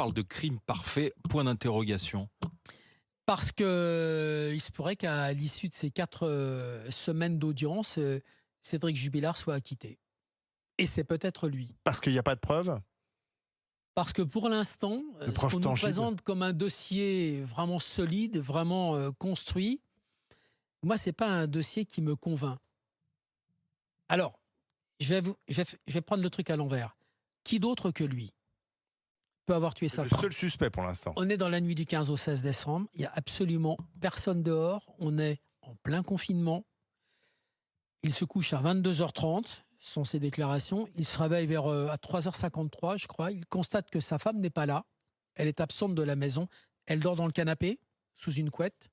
parle de crime parfait, point d'interrogation? Parce que il se pourrait qu'à l'issue de ces 4 semaines d'audience, Cédric Jubilard soit acquitté et c'est peut-être lui. Parce qu'il y a pas de preuves? Parce que pour l'instant, De ce preuves qu'on nous tangibles? présente comme un dossier vraiment solide, vraiment, construit, moi, c'est pas un dossier qui me convainc. Alors, je vais prendre le truc à l'envers. Qui d'autre que lui peut avoir tué C'est sa le femme? seul suspect pour l'instant. On est dans la nuit du 15 au 16 décembre, il y a absolument personne dehors, on est en plein confinement. Il se couche à 22h30, sont ses déclarations. Il se réveille vers à 3h53, je crois. Il constate que sa femme n'est pas là. Elle est absente de la maison. Elle dort dans le canapé, sous une couette.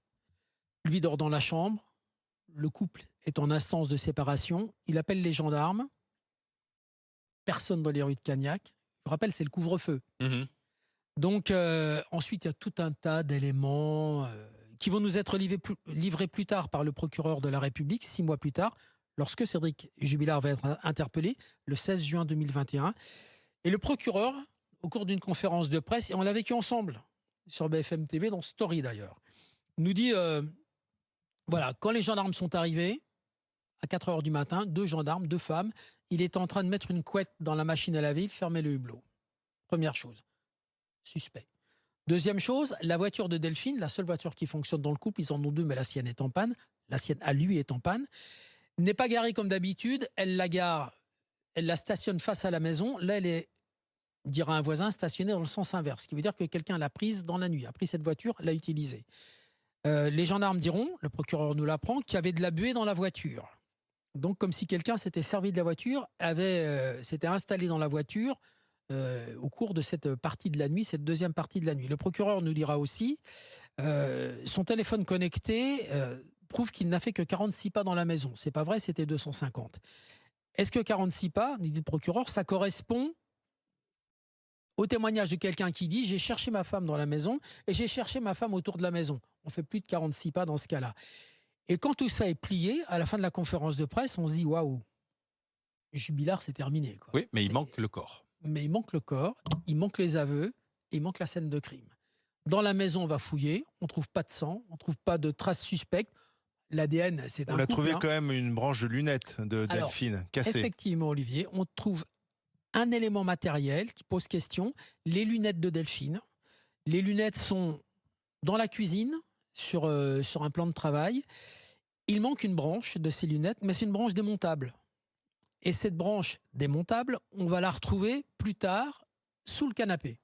Lui dort dans la chambre. Le couple est en instance de séparation. Il appelle les gendarmes. Personne dans les rues de Cagnac. Je rappelle, c'est le couvre-feu. Mmh. Donc ensuite, il y a tout un tas d'éléments qui vont nous être livrés plus tard par le procureur de la République, 6 mois plus tard, lorsque Cédric Jubilard va être interpellé le 16 juin 2021. Et le procureur, au cours d'une conférence de presse, et on l'a vécu ensemble sur BFM TV, dans Story d'ailleurs, nous dit, voilà, quand les gendarmes sont arrivés, à 4 heures du matin, 2 gendarmes, 2 femmes, il était en train de mettre une couette dans la machine à laver, fermer le hublot. Première chose, suspect. Deuxième chose, la voiture de Delphine, la seule voiture qui fonctionne dans le couple, ils en ont 2, mais la sienne est en panne, la sienne à lui est en panne, n'est pas garée comme d'habitude, elle la stationne face à la maison, là elle est, dira un voisin, stationnée dans le sens inverse, ce qui veut dire que quelqu'un l'a prise dans la nuit, a pris cette voiture, l'a utilisée. Les gendarmes diront, le procureur nous l'apprend, qu'il y avait de la buée dans la voiture. Donc comme si quelqu'un s'était servi de la voiture, s'était installé dans la voiture au cours de cette partie de la nuit, cette deuxième partie de la nuit. Le procureur nous dira aussi, son téléphone connecté prouve qu'il n'a fait que 46 pas dans la maison. C'est pas vrai, c'était 250. Est-ce que 46 pas, dit le procureur, ça correspond au témoignage de quelqu'un qui dit « j'ai cherché ma femme dans la maison et j'ai cherché ma femme autour de la maison ». On fait plus de 46 pas dans ce cas-là. Et quand tout ça est plié, à la fin de la conférence de presse, on se dit « waouh, Jubilard, c'est terminé ». Quoi. Oui, mais il manque le corps. Mais il manque le corps, il manque les aveux, et il manque la scène de crime. Dans la maison, on va fouiller, on ne trouve pas de sang, on ne trouve pas de traces suspectes. L'ADN, c'est un On a couple, trouvé hein. quand même une branche de lunettes de Alors, Delphine cassée. Effectivement, Olivier, on trouve un élément matériel qui pose question, les lunettes de Delphine. Les lunettes sont dans la cuisine, sur un plan de travail. Il manque une branche de ces lunettes, mais c'est une branche démontable. Et cette branche démontable, on va la retrouver plus tard sous le canapé.